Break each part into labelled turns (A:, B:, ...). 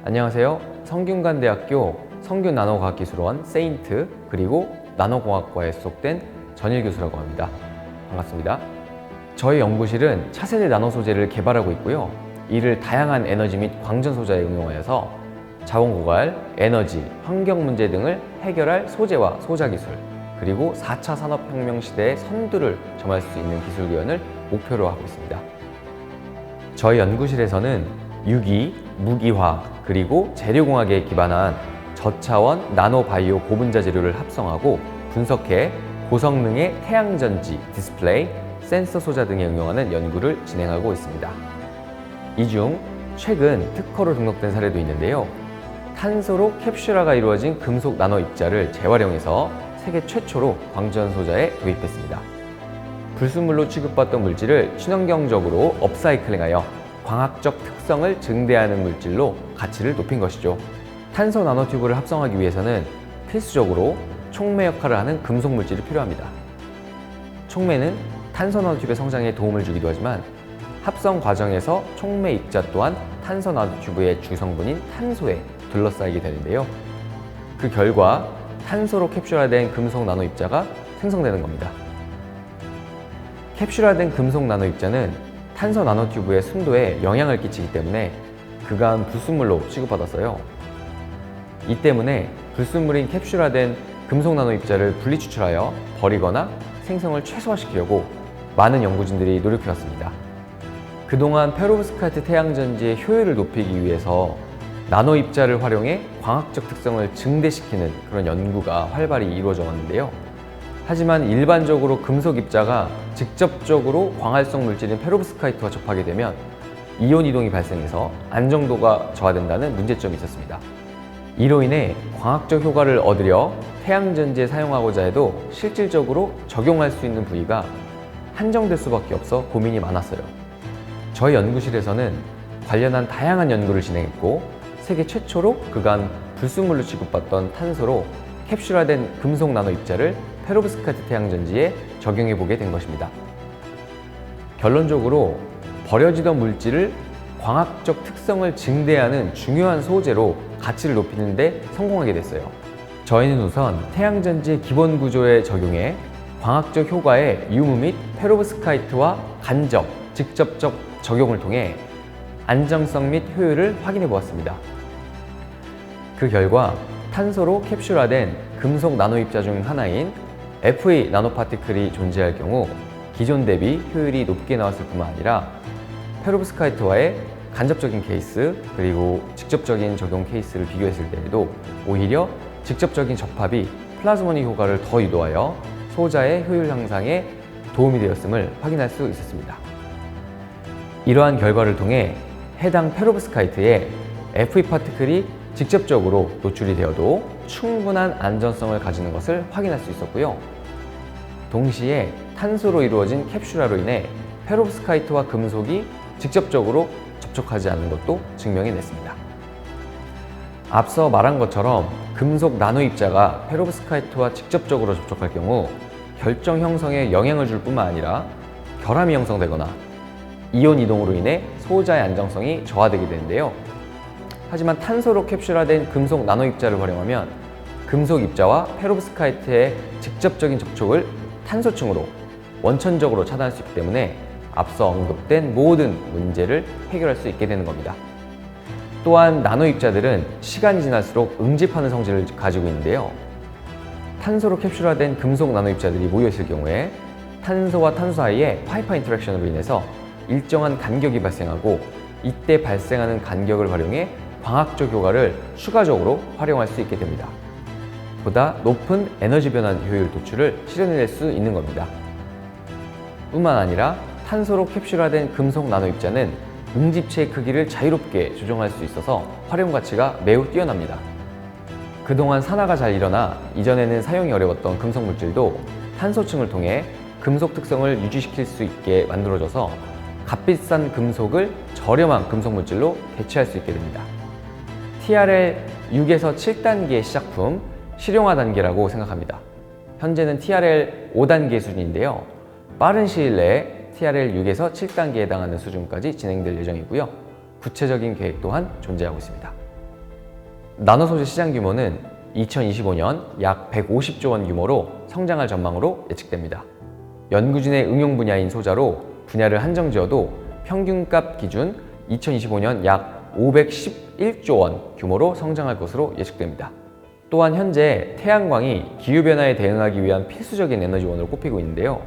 A: 안녕하세요. 성균관대학교 성균나노과학기술원 세인트 그리고 나노공학과에 소속된 전일 교수라고 합니다. 반갑습니다. 저희 연구실은 차세대 나노 소재를 개발하고 있고요. 이를 다양한 에너지 및 광전 소재에 응용하여서 자원 고갈, 에너지, 환경 문제 등을 해결할 소재와 소자 기술, 그리고 4차 산업혁명 시대의 선두를 점할 수 있는 기술 구현을 목표로 하고 있습니다. 저희 연구실에서는 유기, 무기화, 그리고 재료공학에 기반한 저차원 나노바이오 고분자 재료를 합성하고 분석해 고성능의 태양전지, 디스플레이, 센서 소자 등에 응용하는 연구를 진행하고 있습니다. 이 중 최근 특허로 등록된 사례도 있는데요. 탄소로 캡슐화가 이루어진 금속 나노 입자를 재활용해서 세계 최초로 광전 소자에 도입했습니다. 불순물로 취급받던 물질을 친환경적으로 업사이클링하여 광학적 특성을 증대하는 물질로 가치를 높인 것이죠. 탄소 나노튜브를 합성하기 위해서는 필수적으로 촉매 역할을 하는 금속 물질이 필요합니다. 촉매는 탄소 나노튜브의 성장에 도움을 주기도 하지만 합성 과정에서 촉매 입자 또한 탄소 나노튜브의 주성분인 탄소에 둘러싸이게 되는데요. 그 결과 탄소로 캡슐화된 금속 나노 입자가 생성되는 겁니다. 캡슐화된 금속 나노 입자는 탄소 나노튜브의 순도에 영향을 끼치기 때문에 그간 불순물로 취급받았어요. 이 때문에 불순물인 캡슐화된 금속 나노 입자를 분리 추출하여 버리거나 생성을 최소화시키려고 많은 연구진들이 노력해왔습니다. 그동안 페로브스카이트 태양전지의 효율을 높이기 위해서 나노 입자를 활용해 광학적 특성을 증대시키는 그런 연구가 활발히 이루어져 왔는데요. 하지만 일반적으로 금속 입자가 직접적으로 광활성 물질인 페로브스카이트와 접하게 되면 이온 이동이 발생해서 안정도가 저하된다는 문제점이 있었습니다. 이로 인해 광학적 효과를 얻으려 태양전지에 사용하고자 해도 실질적으로 적용할 수 있는 부위가 한정될 수밖에 없어 고민이 많았어요. 저희 연구실에서는 관련한 다양한 연구를 진행했고 세계 최초로 그간 불순물로 취급받던 탄소로 캡슐화된 금속 나노 입자를 페로브스카이트 태양전지에 적용해 보게 된 것입니다. 결론적으로 버려지던 물질을 광학적 특성을 증대하는 중요한 소재로 가치를 높이는 데 성공하게 됐어요. 저희는 우선 태양전지의 기본 구조에 적용해 광학적 효과의 유무 및 페로브스카이트와 간접, 직접적 적용을 통해 안정성 및 효율을 확인해 보았습니다. 그 결과 탄소로 캡슐화된 금속 나노 입자 중 하나인 FE 나노파티클이 존재할 경우 기존 대비 효율이 높게 나왔을 뿐만 아니라 페로브스카이트와의 간접적인 케이스 그리고 직접적인 적용 케이스를 비교했을 때에도 오히려 직접적인 접합이 플라즈모닉 효과를 더 유도하여 소자의 효율 향상에 도움이 되었음을 확인할 수 있었습니다. 이러한 결과를 통해 해당 페로브스카이트에 FE 파티클이 직접적으로 노출이 되어도 충분한 안전성을 가지는 것을 확인할 수 있었고요. 동시에 탄소로 이루어진 캡슐화로 인해 페로브스카이트와 금속이 직접적으로 접촉하지 않는 것도 증명해냈습니다. 앞서 말한 것처럼 금속 나노 입자가 페로브스카이트와 직접적으로 접촉할 경우 결정 형성에 영향을 줄 뿐만 아니라 결함이 형성되거나 이온 이동으로 인해 소자의 안정성이 저하되게 되는데요. 하지만 탄소로 캡슐화된 금속 나노 입자를 활용하면 금속 입자와 페로브스카이트의 직접적인 접촉을 탄소층으로 원천적으로 차단할 수 있기 때문에 앞서 언급된 모든 문제를 해결할 수 있게 되는 겁니다. 또한 나노 입자들은 시간이 지날수록 응집하는 성질을 가지고 있는데요. 탄소로 캡슐화된 금속 나노 입자들이 모여 있을 경우에 탄소와 탄소 사이에 파이프 인터랙션으로 인해서 일정한 간격이 발생하고 이때 발생하는 간격을 활용해 광학적 효과를 추가적으로 활용할 수 있게 됩니다. 보다 높은 에너지 변환 효율 도출을 실현해낼 수 있는 겁니다. 뿐만 아니라 탄소로 캡슐화된 금속 나노 입자는 응집체의 크기를 자유롭게 조정할 수 있어서 활용 가치가 매우 뛰어납니다. 그동안 산화가 잘 일어나 이전에는 사용이 어려웠던 금속 물질도 탄소층을 통해 금속 특성을 유지시킬 수 있게 만들어져서 값비싼 금속을 저렴한 금속 물질로 대체할 수 있게 됩니다. TRL 6에서 7단계의 시작품, 실용화 단계라고 생각합니다. 현재는 TRL 5단계 수준인데요. 빠른 시일 내에 TRL 6에서 7단계에 해당하는 수준까지 진행될 예정이고요. 구체적인 계획 또한 존재하고 있습니다. 나노 소재 시장 규모는 2025년 약 150조 원 규모로 성장할 전망으로 예측됩니다. 연구진의 응용 분야인 소자로 분야를 한정 지어도 평균값 기준 2025년 약 511조 원 규모로 성장할 것으로 예측됩니다. 또한 현재 태양광이 기후변화에 대응하기 위한 필수적인 에너지원으로 꼽히고 있는데요.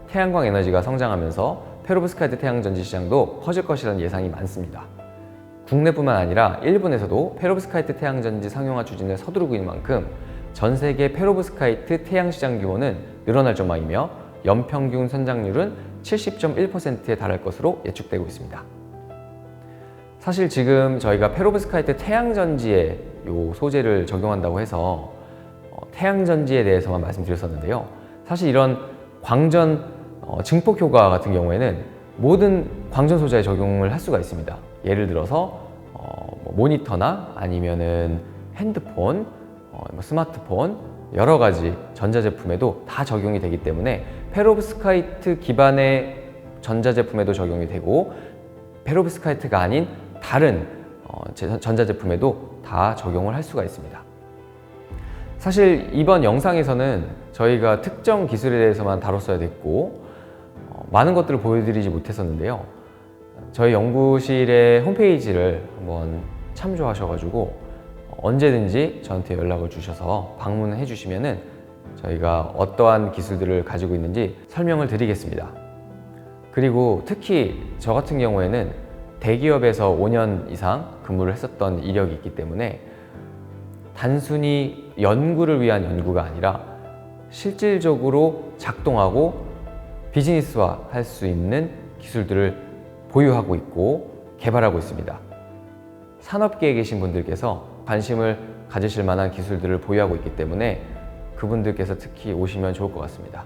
A: 태양광 에너지가 성장하면서 페로브스카이트 태양전지 시장도 커질 것이라는 예상이 많습니다. 국내뿐만 아니라 일본에서도 페로브스카이트 태양전지 상용화 추진에 서두르고 있는 만큼 전 세계 페로브스카이트 태양시장 규모는 늘어날 전망이며 연평균 성장률은 70.1%에 달할 것으로 예측되고 있습니다. 사실 지금 저희가 페로브스카이트 태양전지에 이 소재를 적용한다고 해서 태양전지에 대해서만 말씀드렸었는데요. 사실 이런 광전 증폭 효과 같은 경우에는 모든 광전 소재에 적용을 할 수가 있습니다. 예를 들어서 모니터나 아니면은 핸드폰, 스마트폰 여러 가지 전자제품에도 다 적용이 되기 때문에 페로브스카이트 기반의 전자제품에도 적용이 되고 페로브스카이트가 아닌 다른 전자제품에도 다 적용을 할 수가 있습니다. 사실 이번 영상에서는 저희가 특정 기술에 대해서만 다뤘어야 됐고 많은 것들을 보여드리지 못했었는데요. 저희 연구실의 홈페이지를 한번 참조하셔가지고 언제든지 저한테 연락을 주셔서 방문해 주시면은 저희가 어떠한 기술들을 가지고 있는지 설명을 드리겠습니다. 그리고 특히 저 같은 경우에는 대기업에서 5년 이상 근무를 했었던 이력이 있기 때문에 단순히 연구를 위한 연구가 아니라 실질적으로 작동하고 비즈니스화 할 수 있는 기술들을 보유하고 있고 개발하고 있습니다. 산업계에 계신 분들께서 관심을 가지실 만한 기술들을 보유하고 있기 때문에 그분들께서 특히 오시면 좋을 것 같습니다.